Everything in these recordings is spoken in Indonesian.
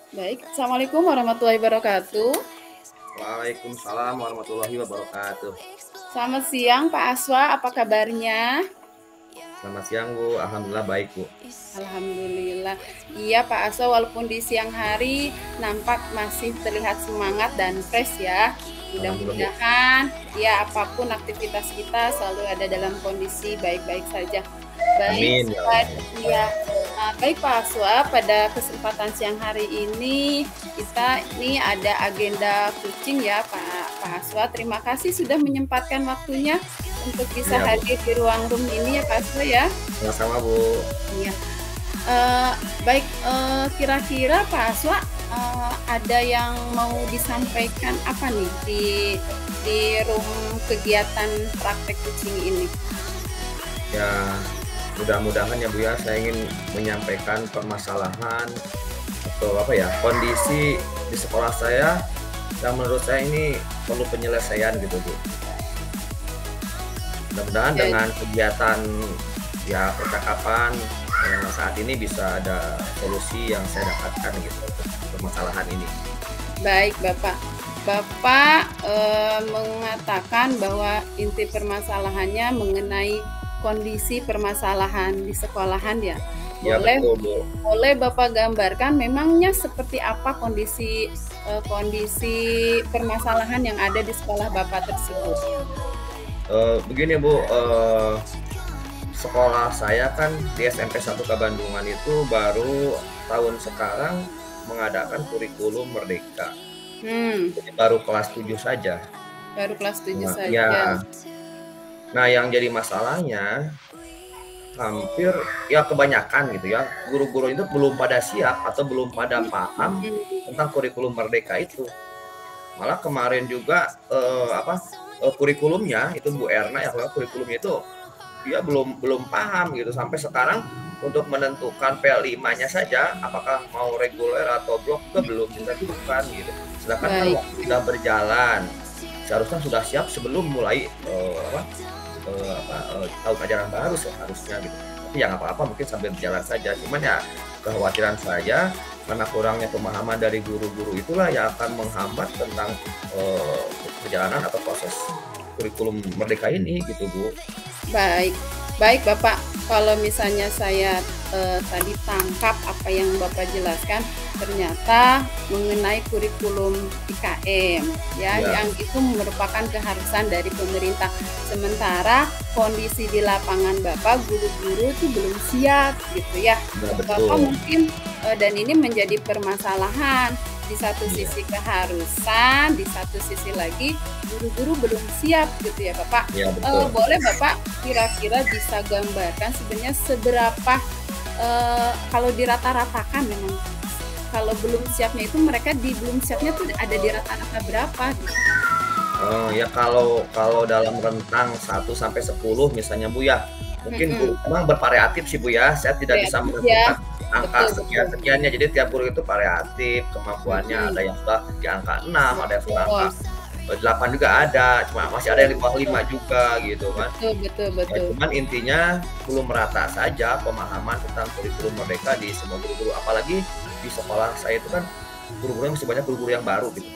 Baik, Assalamualaikum warahmatullahi wabarakatuh. Waalaikumsalam warahmatullahi wabarakatuh. Selamat siang Pak Aswa, apa kabarnya? Selamat siang Bu, alhamdulillah baik Bu. Alhamdulillah. Iya Pak Aswa, walaupun di siang hari nampak masih terlihat semangat dan fresh ya. Alhamdulillah Bu. Mudah-mudahan ya apapun aktivitas kita selalu ada dalam kondisi baik-baik saja. Baik, Amin ya Allah. iya. Baik Pak Aswa, pada kesempatan siang hari ini kita ini ada agenda coaching ya Pak Aswa. Terima kasih sudah menyempatkan waktunya untuk bisa Iya Bu, hadir di ruang room ini ya Pak Aswa ya. sama-sama Bu. Iya. Baik, kira-kira Pak Aswa, ada yang mau disampaikan apa nih di room kegiatan praktek kucing ini? Ya mudah-mudahan ya Bu ya, saya ingin menyampaikan permasalahan atau apa ya, kondisi di sekolah saya yang menurut saya ini perlu penyelesaian gitu Bu. Mudah-mudahan Ya, dengan kegiatan ya percakapan saat ini bisa ada solusi yang saya dapatkan gitu untuk permasalahan ini. baik Bapak. Bapak, mengatakan bahwa inti permasalahannya mengenai kondisi permasalahan di sekolahan ya? Ya Boleh betul Bu. boleh Bapak gambarkan memangnya seperti apa kondisi permasalahan yang ada di sekolah Bapak tersebut? Begini Bu, sekolah saya kan di SMP 1 Kabandungan itu baru tahun sekarang mengadakan kurikulum merdeka. Hmm, Jadi baru kelas 7 saja. baru kelas 7 Nah, saja. ya. Nah, yang jadi masalahnya hampir ya kebanyakan gitu ya, guru-guru itu belum pada siap atau belum pada paham Mhm, tentang kurikulum merdeka itu. Malah kemarin juga kurikulumnya itu Bu Erna ya, kalau kurikulumnya itu dia belum belum paham gitu sampai sekarang untuk menentukan P5-nya saja apakah mau reguler atau blok itu belum ditentukan gitu. Sedangkan kan baik, waktu sudah berjalan, seharusnya sudah siap sebelum mulai tahun ajaran baru seharusnya gitu. Tapi ya nggak apa-apa mungkin sambil berjalan saja. Cuman ya kekhawatiran saya karena kurangnya pemahaman dari guru-guru itulah yang akan menghambat tentang eh, perjalanan atau proses kurikulum merdeka ini gitu Bu. baik. Baik Bapak, kalau misalnya saya tadi tangkap apa yang Bapak jelaskan, ternyata mengenai kurikulum IKM ya, Ya, yang itu merupakan keharusan dari pemerintah. Sementara kondisi di lapangan Bapak, guru-guru itu belum siap gitu ya. ya Bapak betul. mungkin dan ini menjadi permasalahan. Di satu Iya, sisi keharusan, di satu sisi lagi guru-guru belum siap gitu ya Bapak. iya betul. Boleh Bapak kira-kira bisa gambarkan sebenarnya seberapa, kalau dirata-ratakan memang, kalau belum siapnya itu mereka di belum siapnya tuh ada di rata-rata berapa gitu? Ya kalau kalau dalam rentang 1 sampai 10 misalnya Bu ya, mungkin Mhm, memang bervariatif sih Bu ya, saya tidak bisa kreatif ya, menentukan angka betul betul. sekian-sekiannya, jadi tiap guru itu variatif kemampuannya, ada Mhm, yang sudah di angka 6, ada yang sudah angka betul, 8 juga ada, cuma masih ada betul yang di bawah betul, 5 juga gitu kan. betul betul Ya betul. cuman intinya belum merata saja pemahaman tentang kurikulum merdeka di semua guru-guru, apalagi di sekolah saya itu kan guru-gurunya masih banyak guru-guru yang baru gitu.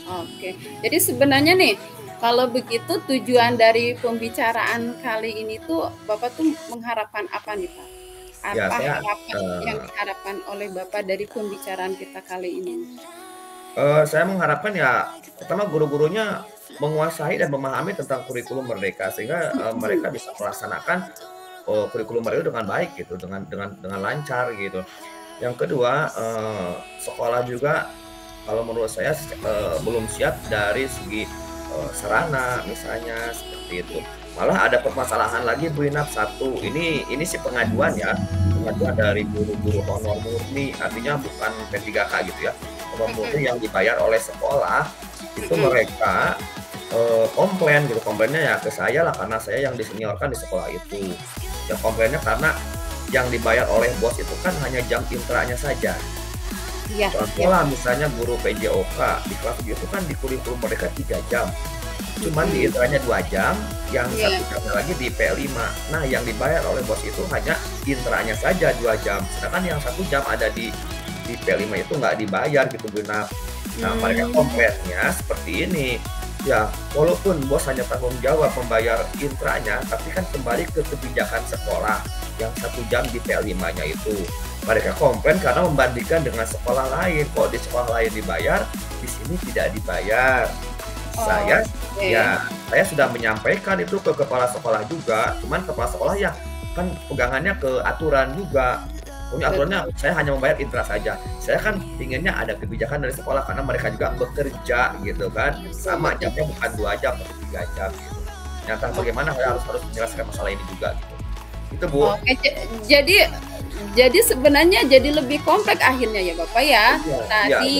Oke, jadi sebenarnya nih, kalau begitu tujuan dari pembicaraan kali ini tuh Bapak tuh mengharapkan apa nih, Pak? Ya Apa saya, harapan yang eee diharapkan oleh Bapak dari pembicaraan kita kali ini? Saya mengharapkan ya, pertama guru-gurunya menguasai dan memahami tentang kurikulum merdeka sehingga, Mhm, mereka bisa melaksanakan, kurikulum merdeka dengan baik gitu, dengan lancar gitu. Yang kedua, sekolah juga kalau menurut saya belum siap dari segi, sarana misalnya seperti itu. Malah ada permasalahan lagi Bu Inap, satu, ini sih pengaduan ya, pengaduan dari guru-guru honor murni, artinya bukan P3K gitu ya, honor mhm, murni yang dibayar oleh sekolah, itu mhm, mereka, komplain gitu, komplainnya ya ke saya lah karena saya yang diseniorkan di sekolah itu. Ya komplainnya karena yang dibayar oleh bos itu kan hanya jam intranya saja. iya iya, Contohlah misalnya guru PJOK di kelas 7 itu kan di kurikulum mereka 3 jam, cuman di mhm, intranya 2 jam, yang iya, satu jamnya lagi di P5. Nah, yang dibayar oleh bos itu hanya intranya saja 2 jam, sedangkan yang 1 jam ada di di P5 itu nggak dibayar gitu Bunda. Nah, mereka Hmm. komplainnya seperti ini, ya walaupun bos hanya tanggung jawab membayar intranya, tapi kan kembali ke kebijakan sekolah yang 1 jam di P5-nya itu. Mereka komplain karena membandingkan dengan sekolah lain, kok di sekolah lain dibayar, di sini tidak dibayar. Saya Oke. ya saya sudah menyampaikan itu ke kepala sekolah juga, cuman kepala sekolah ya kan pegangannya ke aturan juga. Pokoknya aturannya Betul, saya hanya membayar intra saja. Saya kan inginnya ada kebijakan dari sekolah karena mereka juga bekerja gitu kan. betul, Sama betul. jamnya bukan 2 jam tapi 3 jam gitu. Ternyata bagaimana saya harus menjelaskan masalah ini juga gitu. Itu Bu. Oke, jadi sebenarnya jadi lebih kompleks akhirnya ya Bapak ya. Iya, iya, iya. Tadi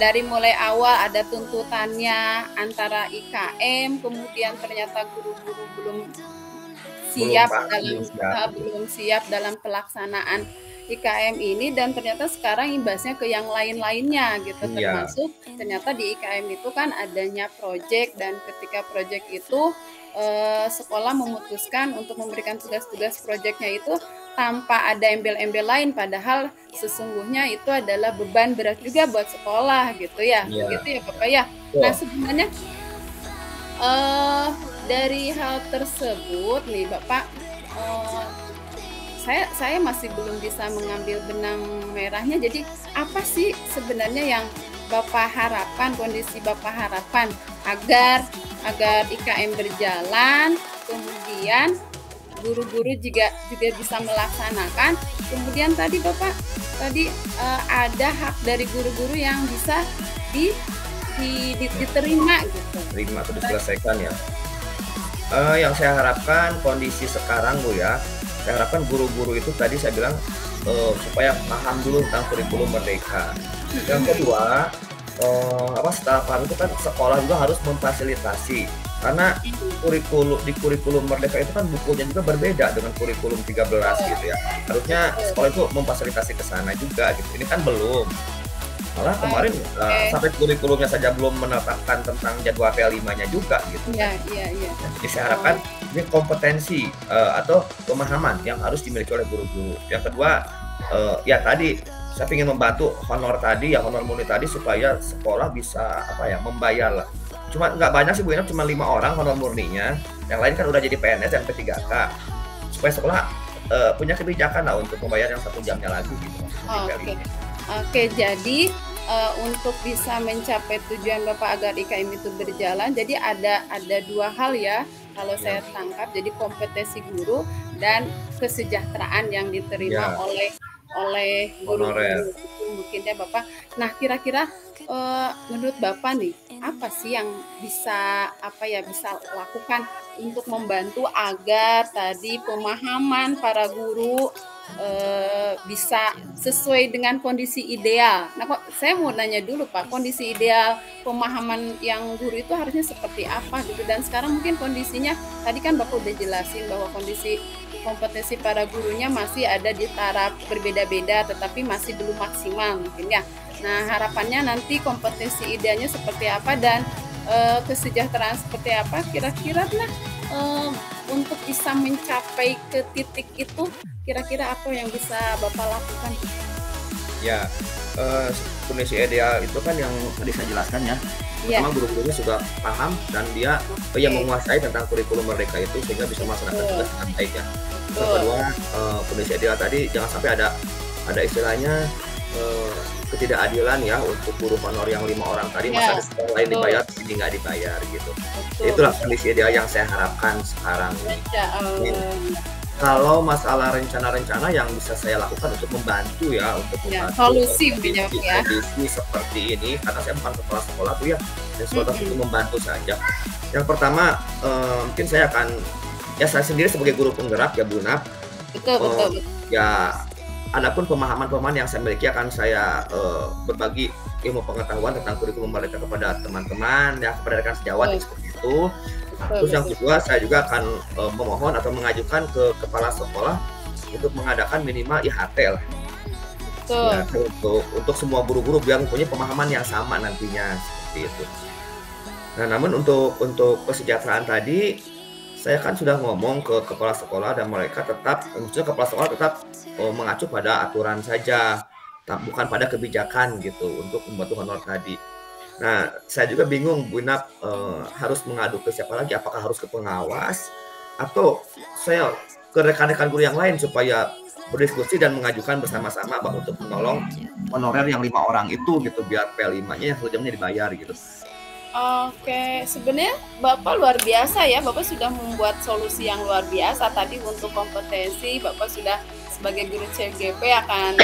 dari mulai awal ada tuntutannya antara IKM, kemudian ternyata guru-guru Belum paham, belum siap gitu. belum siap dalam pelaksanaan IKM ini dan ternyata sekarang imbasnya ke yang lain-lainnya gitu, Iya, termasuk ternyata di IKM itu kan adanya proyek dan ketika proyek itu sekolah memutuskan untuk memberikan tugas-tugas proyeknya itu tanpa ada embel-embel lain padahal sesungguhnya itu adalah beban berat juga buat sekolah gitu ya. iya, Begitu ya iya. Bapak ya. Nah, Betul. sebenarnya dari hal tersebut nih Bapak, eee, saya masih belum bisa mengambil benang merahnya, jadi apa sih sebenarnya yang Bapak harapkan, kondisi Bapak harapkan agar agar IKM berjalan, kemudian guru-guru juga bisa melaksanakan, kemudian tadi Bapak ada hak dari guru-guru yang bisa di diterima gitu. Terima atau diselesaikan ya. Yang saya harapkan kondisi sekarang Bu ya, saya harapkan guru-guru itu tadi saya bilang, supaya paham dulu tentang kurikulum merdeka. Yang kedua, setelah paham itu kan sekolah juga harus memfasilitasi, karena di kurikulum merdeka itu kan bukunya juga berbeda dengan kurikulum 13 Oh, gitu ya. Harusnya betul. sekolah itu memfasilitasi ke sana juga gitu, ini kan belum. Malah kemarin, Oke. sampai kurikulumnya saja belum menetapkan tentang jadwal P5-nya juga gitu Iya, kan. iya, iya. Jadi saya Oh, harapkan ini kompetensi, atau pemahaman yang harus dimiliki oleh guru-guru. Yang kedua, ya tadi saya ingin membantu honor tadi ya, honor murni tadi supaya sekolah bisa apa ya, membayar lah. Cuma nggak banyak sih Bu ya, cuma 5 orang honor murninya, yang lain kan udah jadi PNS dan P3K. Supaya sekolah, punya kebijakan lah untuk membayar yang 1 jamnya lagi gitu maksudnya di oke. P5. Oke, jadi, untuk bisa mencapai tujuan Bapak agar IKM itu berjalan, jadi ada 2 hal ya, kalau Iya, saya tangkap. Jadi kompetensi guru dan kesejahteraan yang diterima iya, oleh oleh honorer. guru-guru itu mungkin ya Bapak. Nah, kira-kira, menurut Bapak nih, apa sih yang bisa, apa ya, bisa lakukan untuk membantu agar tadi pemahaman para guru bisa sesuai dengan kondisi ideal. Nah, kok saya mau nanya dulu Pak, kondisi ideal pemahaman yang guru itu harusnya seperti apa gitu? Dan sekarang mungkin kondisinya tadi kan Bapak udah jelasin bahwa kondisi kompetensi para gurunya masih ada di taraf berbeda-beda, tetapi masih belum maksimal mungkin ya. Nah, harapannya nanti kompetensi idealnya seperti apa dan kesejahteraan seperti apa kira-kira nah untuk bisa mencapai ke titik itu kira-kira apa yang bisa Bapak lakukan? Ya, eee, kondisi ideal itu kan yang tadi saya jelaskan ya. Iya, Pertama guru-gurunya sudah paham dan dia, yang oke, menguasai tentang kurikulum merdeka itu sehingga bisa melaksanakan betul, tugas dengan baik ya. Terus yang betul. kedua, kondisi ideal tadi jangan sampai ada istilahnya, eee, ketidakadilan ya untuk guru honor yang 5 orang tadi, Iya, masa di sekolah lain betul, dibayar, di sini nggak dibayar gitu. betul, Itulah betul. kondisi ideal yang saya harapkan sekarang ini. Baca, Kalau masalah rencana-rencana yang bisa saya lakukan untuk membantu ya, untuk ya, membantu, solusi mungkin ya, Pak, kondisi ya? kondisi seperti ini, karena saya bukan kepala sekolah tuh ya, dan sebatas itu Mhm, membantu saja. Yang pertama, mungkin saya akan ya saya sendiri sebagai guru penggerak ya Bunap, betul, eee, betul, betul. ya adapun pemahaman-pemahaman yang saya miliki akan saya, berbagi ilmu pengetahuan tentang kurikulum mereka kepada teman-teman ya, kepada rekan sejawat Betul, yang seperti itu. Nah, betul, terus yang betul. kedua saya juga akan, memohon atau mengajukan ke kepala sekolah untuk mengadakan minimal IHT lah, Betul. IHT untuk semua guru-guru biar mempunyai pemahaman yang sama nantinya, seperti itu. Nah, namun untuk kesejahteraan tadi, saya kan sudah ngomong ke kepala sekolah dan mereka tetap maksudnya kepala sekolah tetap, mengacu pada aturan saja. bukan pada kebijakan gitu untuk membantu honor tadi. Nah, saya juga bingung Bu Inap, harus mengadu ke siapa lagi? Apakah harus ke pengawas atau saya ke rekan-rekan guru yang lain supaya berdiskusi dan mengajukan bersama-sama untuk menolong honorer yang 5 orang itu gitu biar P5-nya yang 1 jamnya dibayar gitu. Oke, sebenarnya Bapak luar biasa ya, Bapak sudah membuat solusi yang luar biasa. Tadi untuk kompetensi, Bapak sudah sebagai guru CGP akan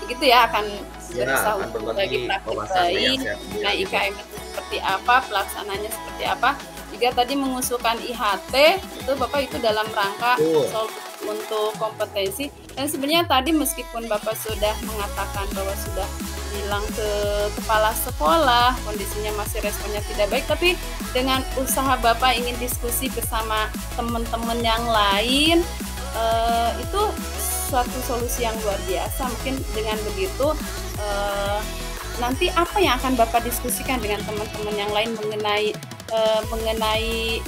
begitu ya, akan Ya, berusaha akan untuk berbagi berbagi praktik wawasan yang baik, saya punya nah gitu. IKM itu seperti apa, pelaksananya seperti apa. Juga tadi mengusulkan IHT, itu Bapak itu dalam rangka Betul. solusi untuk kompetensi. Dan sebenarnya tadi meskipun Bapak sudah mengatakan bahwa sudah bilang ke kepala sekolah, kondisinya masih responnya tidak baik, tapi dengan usaha Bapak ingin diskusi bersama teman-teman yang lain, itu suatu solusi yang luar biasa. Mungkin dengan begitu, nanti apa yang akan Bapak diskusikan dengan teman-teman yang lain mengenai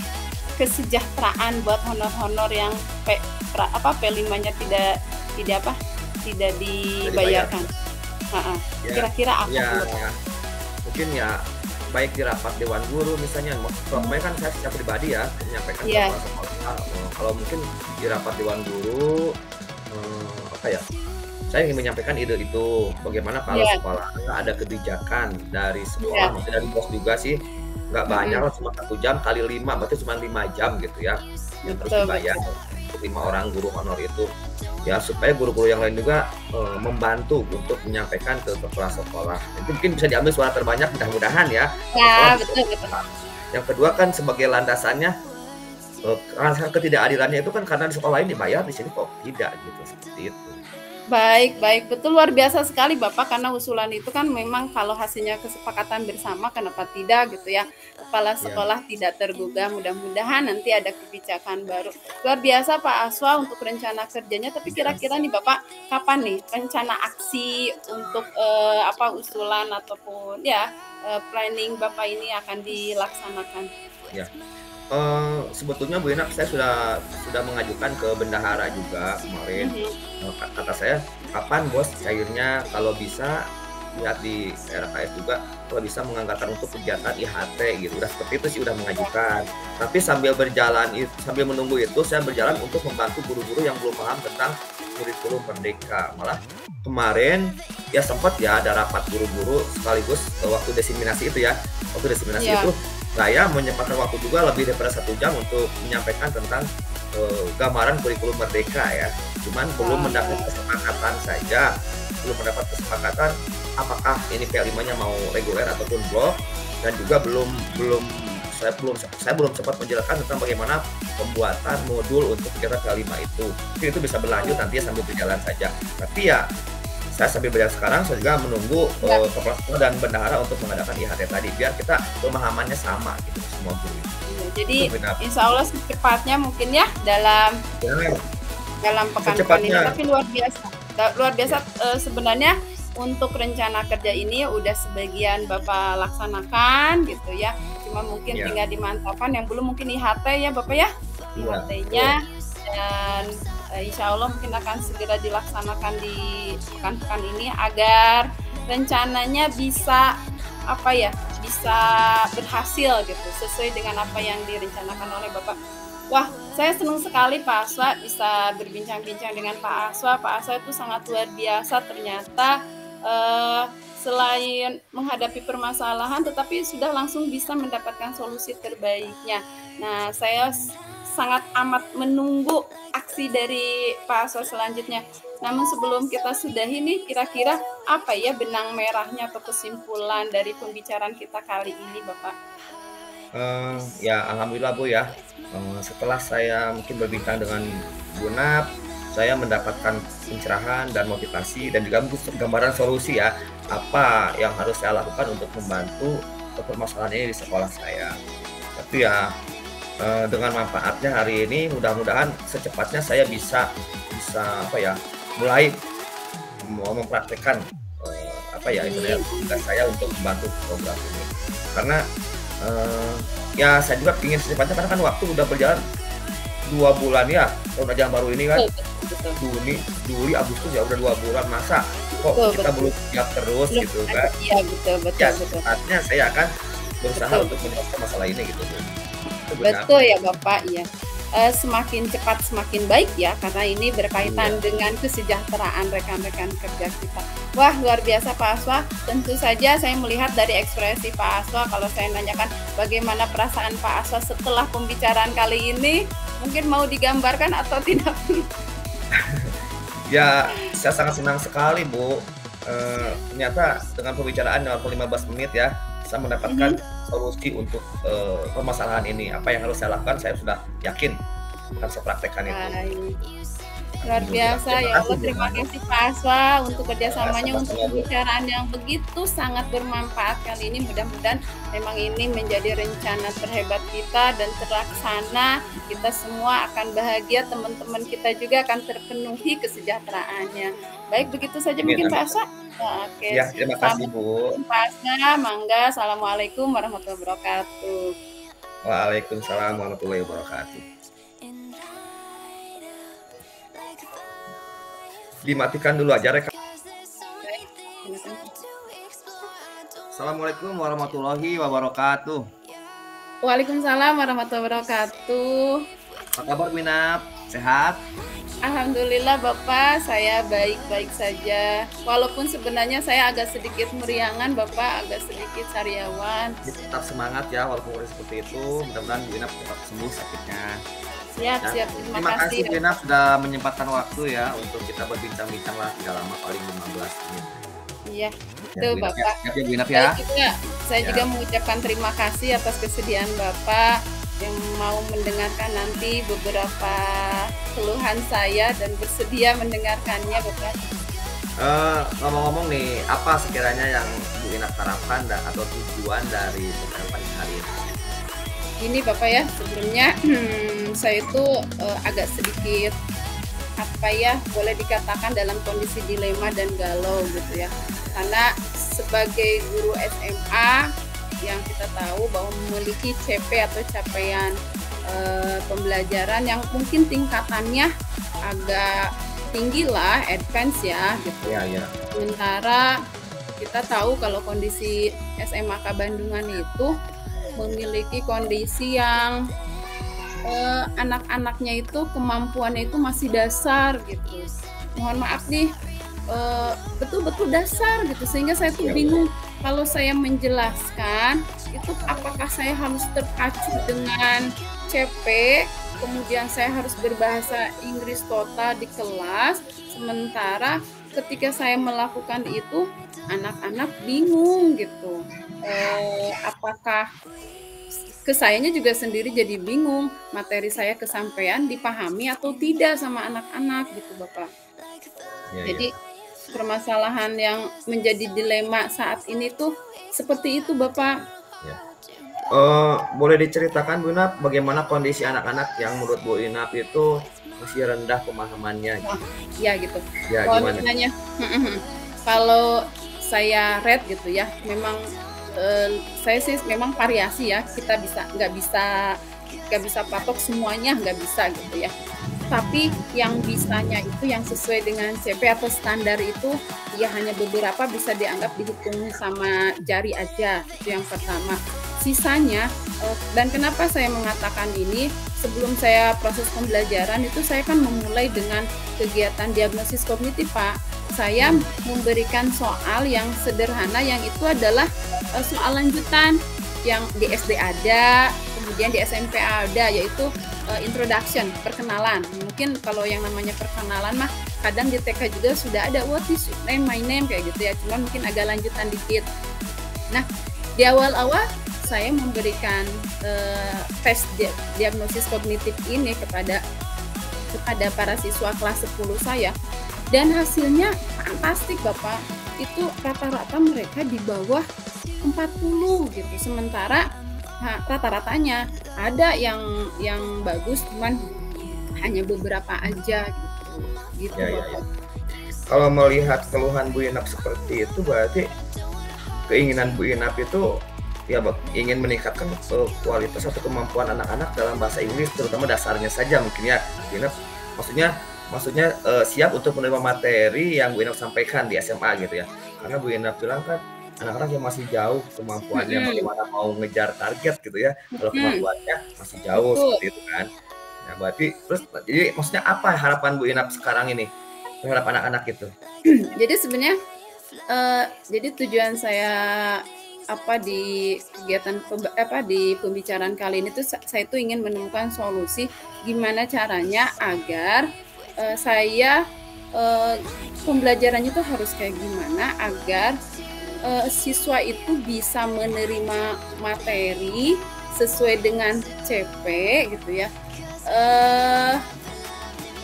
kesejahteraan buat honor-honor yang P5-nya tidak dibayarkan. Ya, Kira-kira apa ya, tuh, Bapak? mungkin ya baik di rapat dewan guru misalnya, kemarin kan saya secara pribadi ya menyampaikan ke Iya, kepala sekolah, kalau mungkin di rapat dewan guru, apa ya, saya ingin menyampaikan ide itu, bagaimana kalau iya, sekolah ada kebijakan dari sekolah, iya, maksudnya dari bos juga sih, nggak banyak mhm, lah, cuma 1 jam kali 5 berarti cuma 5 jam gitu ya, yang harus betul dibayar betul. untuk 5 orang guru honor itu. Ya supaya guru-guru yang lain juga membantu untuk menyampaikan ke kepala sekolah. Itu mungkin bisa diambil suara terbanyak mudah-mudahan ya. Sekolah Ya, bisa betul betul. berperan. Yang kedua kan sebagai landasannya rasa ketidakadilannya itu kan karena di sekolah lain dibayar, di sini kok tidak gitu, seperti itu. Baik baik, betul, luar biasa sekali Bapak, karena usulan itu kan memang kalau hasilnya kesepakatan bersama, kenapa tidak gitu ya. Kepala Ya, sekolah tidak tergugah, mudah-mudahan nanti ada kebijakan baru. Luar biasa Pak Aswa untuk rencana kerjanya, tapi ya, kira-kira nih Bapak, kapan nih rencana aksi untuk, usulan ataupun ya, planning Bapak ini akan dilaksanakan? ya. Sebetulnya Bu Ina, saya sudah mengajukan ke bendahara juga kemarin. Mhm, Kata saya, "Kapan Bos cairnya? Kalau bisa lihat di RKS juga, kalau bisa menganggarkan untuk kegiatan IHT," gitu. Udah seperti itu sih, udah mengajukan. Tapi sambil menunggu itu, saya berjalan untuk membantu guru-guru yang belum paham tentang kurikulum Merdeka. Malah kemarin, ya sempat ya ada rapat guru-guru sekaligus waktu diseminasi itu ya. Waktu diseminasi iya, itu saya menyempatkan waktu juga lebih daripada 1 jam untuk menyampaikan tentang gambaran kurikulum Merdeka ya. Cuman belum mendapat oh, kesepakatan saja, belum mendapat kesepakatan apakah ini P5-nya mau reguler ataupun blok, dan juga belum belum saya belum sempat menjelaskan tentang bagaimana pembuatan modul untuk kegiatan P5 itu. Mungkin itu bisa berlanjut nanti ya sambil berjalan saja. Tapi ya saya sambil berjalan sekarang, saya juga menunggu iya. kepala sekolah dan bendahara untuk mengadakan IHT tadi biar kita pemahamannya sama gitu semua guru. Iya, jadi Itu benar. insya Allah secepatnya mungkin ya dalam Benar, dalam pekan-pekan ini. secepatnya. Tapi luar biasa, luar biasa, Ya, sebenarnya untuk rencana kerja ini udah sebagian Bapak laksanakan gitu ya. Cuma mungkin ya, tinggal dimantapkan, yang belum mungkin IHT ya Bapak ya, iya, betul. IHT-nya. Dan insya Allah mungkin akan segera dilaksanakan di pekan-pekan ini agar rencananya bisa apa ya, bisa berhasil gitu sesuai dengan apa yang direncanakan oleh Bapak. Wah, saya senang sekali Pak Aswa bisa berbincang-bincang dengan Pak Aswa. Pak Aswa itu sangat luar biasa ternyata, eh, selain menghadapi permasalahan tetapi sudah langsung bisa mendapatkan solusi terbaiknya. Nah, saya sangat amat menunggu aksi dari Pak Aswa selanjutnya. Namun sebelum kita sudahi nih, kira-kira apa ya benang merahnya atau kesimpulan dari pembicaraan kita kali ini, Bapak? Ya alhamdulillah Bu ya, setelah saya mungkin berbincang dengan Bu Nap, saya mendapatkan pencerahan dan motivasi dan juga mungkin gambaran solusi ya, apa yang harus saya lakukan untuk membantu permasalahan ini di sekolah saya. Tapi ya, dengan manfaatnya hari ini mudah-mudahan secepatnya saya bisa bisa apa ya, mulai mempraktekkan, apa ya istilahnya, Amin. tugas saya untuk membantu program ini. Karena ya saya juga ingin secepatnya karena kan waktu udah berjalan 2 bulan ya tahun ajaran baru ini kan. Betul, betul. Juli, Agustus ya udah 2 bulan, masa kok Betul kita betul. belum siap terus Belum gitu ada kan. iya, betul Ya betul betul. saatnya saya akan berusaha Betul. untuk menyelesaikan masalah ini gitu Bu. Itu benar. Betul ya Bapak, iya. Semakin cepat semakin baik ya, karena ini Iya. berkaitan dengan kesejahteraan rekan-rekan kerja kita. Wah, luar biasa Pak Aswa. Tentu saja saya melihat dari ekspresi Pak Aswa, kalau saya nanyakan bagaimana perasaan Pak Aswa setelah pembicaraan kali ini, mungkin mau digambarkan atau tidak? Ya, saya sangat senang sekali Bu, ternyata dengan pembicaraan dalam 15 menit ya, saya mendapatkan Mhm. solusi untuk, permasalahan ini. Apa yang harus saya lakukan saya sudah yakin akan saya praktekkan itu. Baik. Luar Alhamdulillah. biasa, Terima ya kasih Allah, Bu terima Manu. kasih Pak Aswa untuk Ya, kerjasamanya, untuk sama-sama Bu. pembicaraan yang begitu sangat bermanfaat kali ini. Mudah-mudahan memang ini menjadi rencana terhebat kita dan terlaksana. Kita semua akan bahagia, teman-teman kita juga akan terpenuhi kesejahteraannya. Baik, begitu saja Amin mungkin amin. Pak Aswa? Nah, oke, Ya, terima kasih selamat Bu. Pak Aswa, mangga. Assalamualaikum warahmatullahi wabarakatuh. Waalaikumsalam warahmatullahi wabarakatuh. Dimatikan dulu aja reka. Baik, silakan. Assalamualaikum warahmatullahi wabarakatuh. Waalaikumsalam warahmatullahi wabarakatuh. Apa kabar Minap? Sehat? Alhamdulillah Bapak, saya baik-baik saja. Walaupun sebenarnya saya agak sedikit meriangan Bapak, agak sedikit sariawan. Tetap semangat ya walaupun udah seperti itu. Mudah-mudahan Bu Inap cepat sembuh sakitnya. Siap, Ya. siap. Terima Terima kasih. kasih Bu Inap sudah menyempatkan waktu ya untuk kita berbincang-bincang lah tidak lama paling 15 menit. Iya, Ya, betul Bu Inap ya. Bapak. Siap ya Bu Inap Saya ya. juga, saya Ya. juga mengucapkan terima kasih atas kesediaan Bapak yang mau mendengarkan nanti beberapa keluhan saya dan bersedia mendengarkannya Bapak. Ngomong-ngomong nih, apa sekiranya yang Bu Inap harapkan atau tujuan dari percakapan hari ini? Ini Bapak ya, sebelumnya saya itu agak sedikit apa ya, boleh dikatakan dalam kondisi dilema dan galau gitu ya. Karena sebagai guru SMA yang kita tahu bahwa memiliki CP atau capaian pembelajaran yang mungkin tingkatannya agak tinggi lah, advance ya gitu. Iya, iya. Sementara kita tahu kalau kondisi SMAK Bandungan itu memiliki kondisi yang anak-anaknya itu kemampuannya itu masih dasar gitu. Mohon maaf nih, betul-betul dasar gitu, sehingga saya tuh Iya, bingung kalau saya menjelaskan itu apakah saya harus terpacu dengan CP, kemudian saya harus berbahasa Inggris total di kelas, sementara ketika saya melakukan itu anak-anak bingung gitu. Apakah sayanya juga sendiri jadi bingung, materi saya kesampaian dipahami atau tidak sama anak-anak gitu Bapak. Iya, iya. Jadi permasalahan yang menjadi dilema saat ini tuh seperti itu Bapak. Ya. Boleh diceritakan Bu Inap bagaimana kondisi anak-anak yang menurut Bu Inap itu masih rendah pemahamannya? Wah, ya gitu. Ya, Kalau gimana? misalnya, kalau saya rate gitu ya, memang saya sih memang variasi ya. Kita nggak bisa patok semuanya, nggak bisa gitu ya. Tapi yang bisanya itu yang sesuai dengan CP atau standar itu ya hanya beberapa bisa dianggap dihitung sama jari aja, itu yang pertama. Sisanya, dan kenapa saya mengatakan ini, sebelum saya proses pembelajaran itu saya kan memulai dengan kegiatan diagnosis kognitif Pak. Saya memberikan soal yang sederhana yang itu adalah soal lanjutan yang di SD ada, kemudian di SMP ada, yaitu introduction, perkenalan. Mungkin kalau yang namanya perkenalan mah kadang di TK juga sudah ada what is your name, my name kayak gitu ya. Cuman mungkin agak lanjutan dikit. Nah, di awal-awal saya memberikan tes diagnosis kognitif ini kepada para siswa kelas 10 saya dan hasilnya fantastik Bapak. Itu rata-rata mereka di bawah 40 gitu. Sementara rata-ratanya ada yang bagus cuman hanya beberapa aja gitu Ya, ya, Bapak. ya. Kalau melihat keluhan Bu Inap seperti itu berarti keinginan Bu Inap itu ya ingin meningkatkan kualitas atau kemampuan anak-anak dalam bahasa Inggris terutama dasarnya saja mungkin ya Bu Inap, maksudnya maksudnya siap untuk menerima materi yang Bu Ina sampaikan di SMA gitu ya. Karena Bu Ina bilang kan anak-anak yang masih jauh kemampuannya Mhm, bagaimana mau ngejar target gitu ya, kalau mhm, kemampuannya masih jauh betul. seperti itu kan. Nah, berarti terus jadi maksudnya apa harapan Bu Ina sekarang ini terhadap anak-anak itu? Jadi sebenarnya, jadi tujuan saya, di kegiatan di pembicaraan kali ini tuh saya tuh ingin menemukan solusi gimana caranya agar, saya, eee, pembelajarannya tuh harus kayak gimana agar, siswa itu bisa menerima materi sesuai dengan CP gitu ya, eee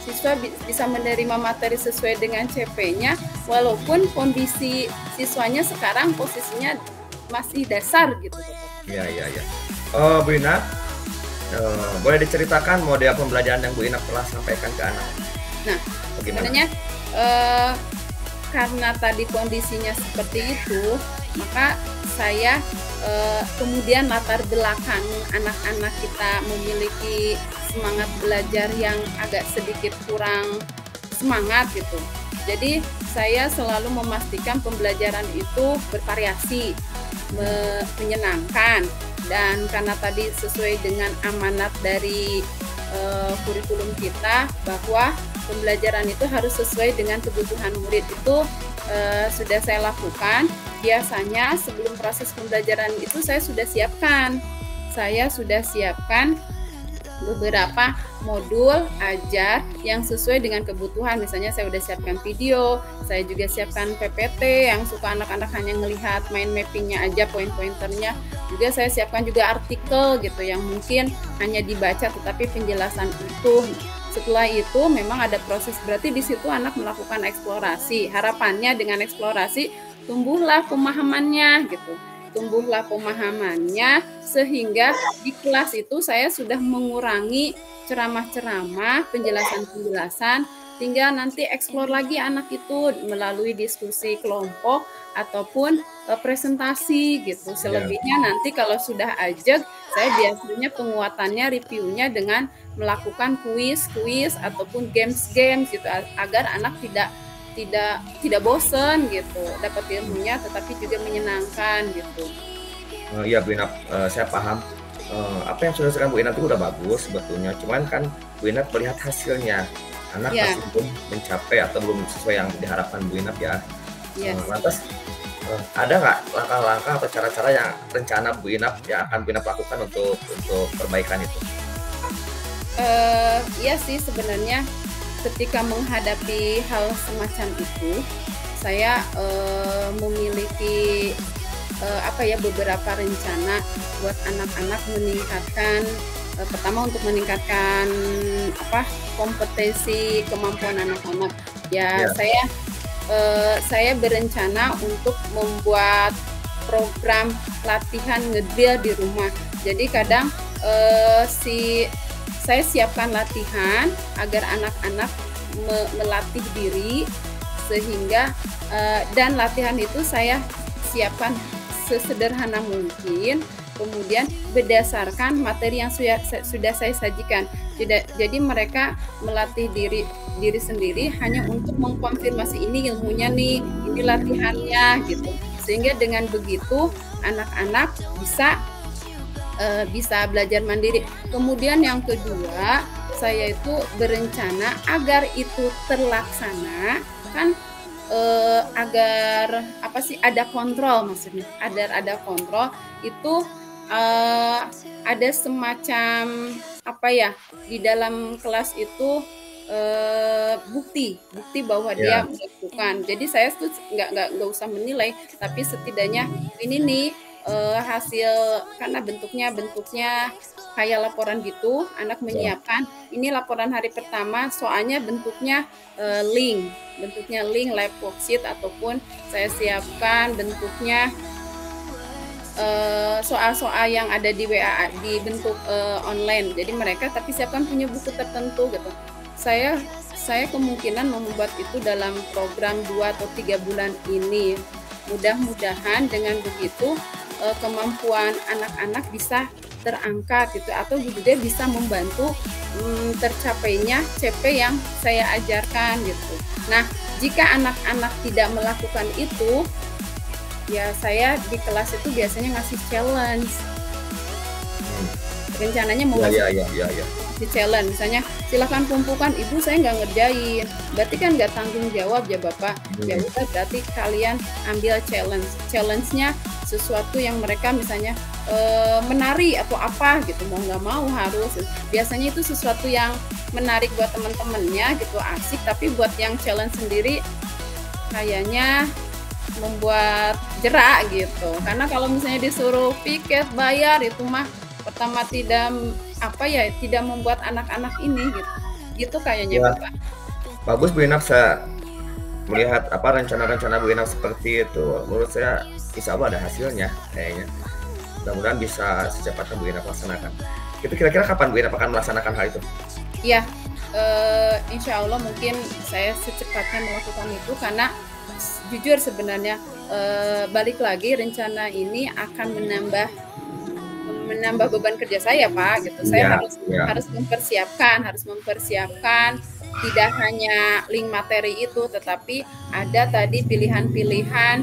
siswa bisa menerima materi sesuai dengan CP-nya, walaupun kondisi siswanya sekarang posisinya masih dasar gitu, Bapak. Iya iya iya. Bu Ina, boleh diceritakan model pembelajaran yang Bu Ina pernah sampaikan ke anak, Nah, bagaimana? sebenarnya, eee, karena tadi kondisinya seperti itu, maka saya, kemudian latar belakang anak-anak kita memiliki semangat belajar yang agak sedikit kurang semangat gitu. Jadi saya selalu memastikan pembelajaran itu bervariasi, Mhm, menyenangkan, dan karena tadi sesuai dengan amanat dari, kurikulum kita bahwa pembelajaran itu harus sesuai dengan kebutuhan murid itu, sudah saya lakukan. Biasanya sebelum proses pembelajaran itu saya sudah siapkan beberapa modul ajar yang sesuai dengan kebutuhan. Misalnya saya udah siapkan video, saya juga siapkan PPT yang suka anak-anak hanya melihat mind mappingnya aja, poin-pointernya. Juga saya siapkan juga artikel gitu yang mungkin hanya dibaca tetapi penjelasan utuh. Setelah itu memang ada proses, berarti di situ anak melakukan eksplorasi. Harapannya dengan eksplorasi tumbuhlah pemahamannya gitu. Tumbuhlah pemahamannya sehingga di kelas itu saya sudah mengurangi ceramah-ceramah, penjelasan-penjelasan, tinggal nanti eksplor lagi anak itu melalui diskusi kelompok ataupun, presentasi gitu. iya. Selebihnya nanti kalau sudah ajak, saya biasanya penguatannya, reviewnya dengan melakukan kuis-kuis ataupun games-games gitu, agar anak tidak bosen gitu, dapat ilmunya tetapi juga menyenangkan gitu. Iya Bu Ina, saya paham, apa yang sudah dilakukan Bu Ina itu udah bagus sebetulnya, cuman kan Bu Ina melihat hasilnya, anak Ya, masih belum mencapai atau belum sesuai yang diharapkan Bu Ina ya. iya. Lantas, ada nggak langkah-langkah atau cara-cara yang rencana Bu Ina yang akan Bu Ina lakukan untuk perbaikan itu? Iya sih sebenarnya ketika menghadapi hal semacam itu, saya, memiliki, beberapa rencana buat anak-anak meningkatkan, pertama untuk meningkatkan, kompetensi kemampuan anak-anak. Ya Iya saya berencana untuk membuat program latihan ngedrill di rumah. Jadi kadang, saya siapkan latihan agar anak-anak melatih diri sehingga, dan latihan itu saya siapkan sesederhana mungkin, kemudian berdasarkan materi yang sudah saya sajikan. Jadi mereka melatih diri diri sendiri hanya untuk mengkonfirmasi ini ilmunya nih, ini latihannya gitu. Sehingga dengan begitu anak-anak bisa belajar mandiri. Kemudian yang kedua, saya itu berencana agar itu terlaksana kan, agar ada kontrol maksudnya, agar ada kontrol itu, eee, ada semacam di dalam kelas itu, bukti bukti bahwa dia iya melakukan. Jadi saya tuh nggak usah menilai, tapi setidaknya ini nih, hasil karena bentuknya bentuknya kayak laporan gitu, anak iya. menyiapkan, ini laporan hari pertama soalnya bentuknya, bentuknya link live worksheet ataupun saya siapkan bentuknya, soal-soal yang ada di WA di bentuk, online. Jadi mereka tapi siapkan punya buku tertentu gitu. Saya saya kemungkinan membuat itu dalam program 2 atau 3 bulan ini. Mudah-mudahan dengan begitu, kemampuan anak-anak bisa terangkat gitu atau juga bisa membantu tercapainya CP yang saya ajarkan gitu. Nah, jika anak-anak tidak melakukan itu, ya saya di kelas itu biasanya ngasih challenge. Rencananya mau ngasih challenge, misalnya silahkan kumpulkan, ibu saya nggak ngerjain, berarti kan nggak tanggung jawab ya Bapak. Ya udah, berarti kalian ambil challenge-nya sesuatu yang mereka misalnya menari atau apa gitu, mau nggak mau harus. Biasanya itu sesuatu yang menarik buat teman-temannya gitu, asik, tapi buat yang challenge sendiri kayaknya membuat jerak gitu. Karena kalau misalnya disuruh piket bayar, itu mah pertama tidak membuat anak-anak ini gitu kayaknya ya. Bapak. Bagus Bu Inap, saya melihat rencana-rencana Bu Inap seperti itu. Menurut saya insya Allah ada hasilnya kayaknya. Mudah-mudahan bisa secepatnya Bu Inap laksanakan. Itu kira-kira kapan Bu Inap akan melaksanakan hal itu? Iya, insya Allah mungkin saya secepatnya melakukan itu, karena jujur sebenarnya balik lagi, rencana ini akan menambah beban kerja saya Pak gitu. Saya harus mempersiapkan tidak hanya link materi itu, tetapi ada tadi pilihan-pilihan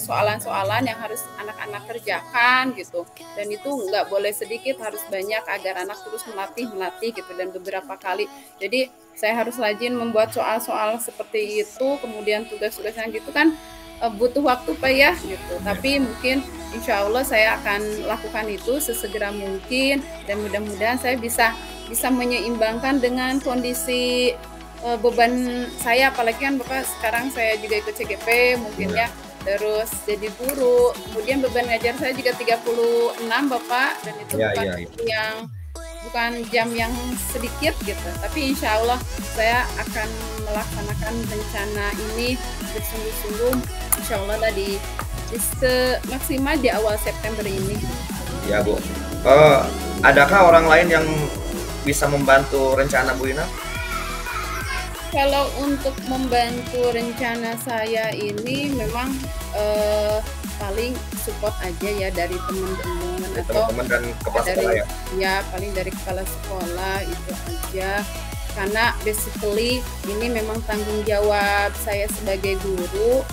soalan-soalan yang harus anak-anak kerjakan gitu, dan itu nggak boleh sedikit, harus banyak agar anak terus melatih gitu, dan beberapa kali. Jadi saya harus rajin membuat soal-soal seperti itu, kemudian tugas-tugas yang gitu kan butuh waktu Pak ya gitu. Tapi mungkin insya Allah saya akan lakukan itu sesegera mungkin, dan mudah-mudahan saya bisa menyeimbangkan dengan kondisi beban saya, apalagi kan Bapak sekarang saya juga ikut CGP mungkin ya, terus jadi guru, kemudian beban ngajar saya juga 36 Bapak, dan itu bukan jam yang sedikit gitu. Tapi insya Allah saya akan melaksanakan rencana ini bersungguh-sungguh, insya Allah di maksimal di awal September ini. Ya Bu, adakah orang lain yang bisa membantu rencana Bu Inap? Kalau untuk membantu rencana saya ini memang paling support aja ya dari teman-teman atau dan kepala sekolah ya? Ya paling dari kepala sekolah itu aja, karena basically ini memang tanggung jawab saya sebagai guru,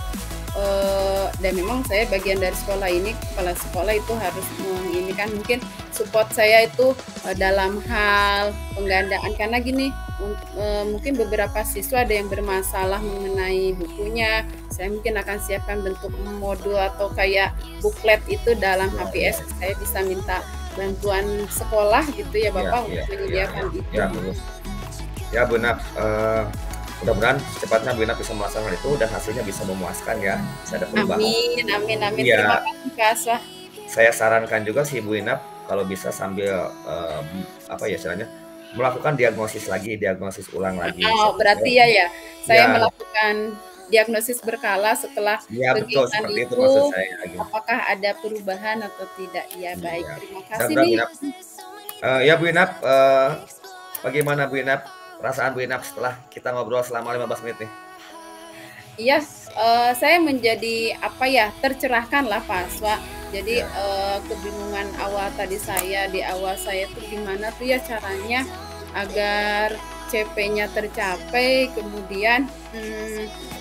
dan memang saya bagian dari sekolah ini, kepala sekolah itu harus menginginkan mungkin support saya itu dalam hal penggandaan, karena gini, mungkin beberapa siswa ada yang bermasalah mengenai bukunya, saya mungkin akan siapkan bentuk modul atau kayak booklet itu dalam HPS, saya bisa minta bantuan sekolah gitu ya Bapak untuk menyediakan itu. Ya Bu Inap, mudah-mudahan secepatnya Bu Inap bisa melaksanakan itu dan hasilnya bisa memuaskan ya, bisa ada perubahan. Amin. Terima kasih Kak Aswah. Saya sarankan juga sih Bu Inap, kalau bisa sambil istilahnya melakukan diagnosis ulang lagi. Berarti saya melakukan diagnosis berkala setelah kegiatan itu apakah ada perubahan atau tidak. Baik, terima kasih nih. Ya Bu Inap, bagaimana Bu Inap perasaan Bu Inap setelah kita ngobrol selama 15 menit nih? Iya, saya menjadi tercerahkan lah Pak Aswa. Jadi kebingungan awal tadi di awal saya tuh gimana tuh ya caranya agar CP-nya tercapai, kemudian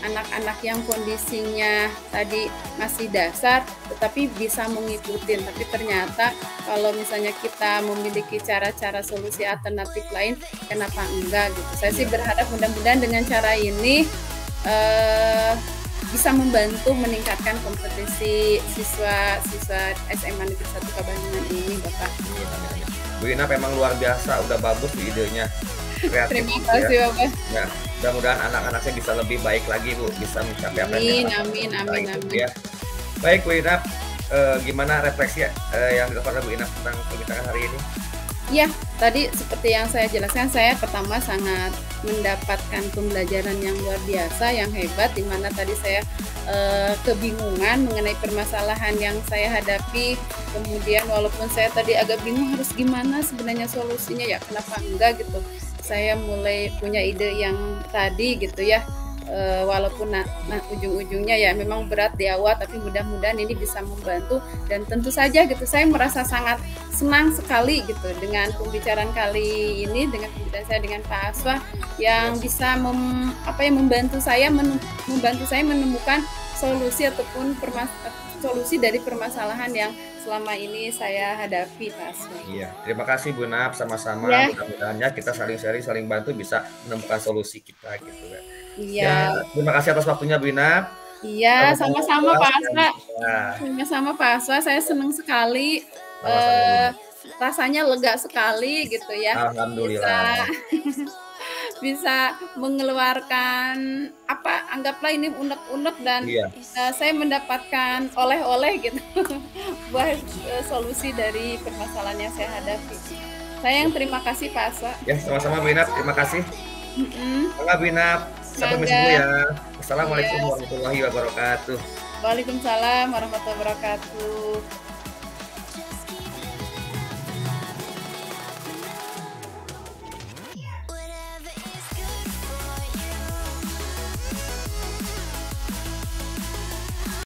anak-anak yang kondisinya tadi masih dasar tetapi bisa mengikuti. Tapi ternyata kalau misalnya kita memiliki cara-cara solusi alternatif lain, kenapa enggak gitu. Saya sih berharap mudah-mudahan dengan cara ini bisa membantu meningkatkan kompetensi siswa SMA Negeri 1 Kabandungan ini Bapak. Bu Inap memang luar biasa, udah bagus idenya, kreatif. Terima kasih Bapak. Ya, mudah-mudahan anak-anaknya bisa lebih baik lagi Bu, bisa mencapai apa yang amin. Ya. Baik Bu Inap, gimana refleksi yang dilakukan Bu Inap tentang perbincangan hari ini? Ya, tadi seperti yang saya jelaskan, saya pertama sangat mendapatkan pembelajaran yang luar biasa, yang hebat, di mana tadi saya kebingungan mengenai permasalahan yang saya hadapi. Kemudian walaupun saya tadi agak bingung harus gimana sebenarnya solusinya, ya kenapa enggak gitu. Saya mulai punya ide yang tadi gitu ya, walaupun ujung-ujungnya ya memang berat di awal, tapi mudah-mudahan ini bisa membantu. Dan tentu saja gitu saya merasa sangat senang sekali gitu dengan pembicaraan kali ini, dengan pembicaraan saya dengan Pak Aswa yang bisa membantu saya menemukan solusi ataupun solusi dari permasalahan yang selama ini saya hadapi, Pak Aswa. Iya, terima kasih Bu Nap, sama-sama. Ya. Mudah-mudahannya kita saling sharing, saling bantu bisa menemukan solusi kita gitu kan. Ya, Iya. terima kasih atas waktunya Bu Nap. Iya, sama-sama Pak Aswa. Ya. Sama-sama Pak Aswa, saya senang sekali. Sama-sama. Rasanya lega sekali gitu ya. Alhamdulillah. Bisa mengeluarkan anggaplah ini unek-unek dan Iya. saya mendapatkan oleh-oleh gitu buat solusi dari permasalahan yang saya hadapi. Saya yang terima kasih Pak Aswa. Ya, sama-sama Bu Nap, terima kasih. Mangga Bu Nap, sampai bertemu ya. Assalamualaikum warahmatullahi wabarakatuh. Waalaikumsalam warahmatullahi wabarakatuh.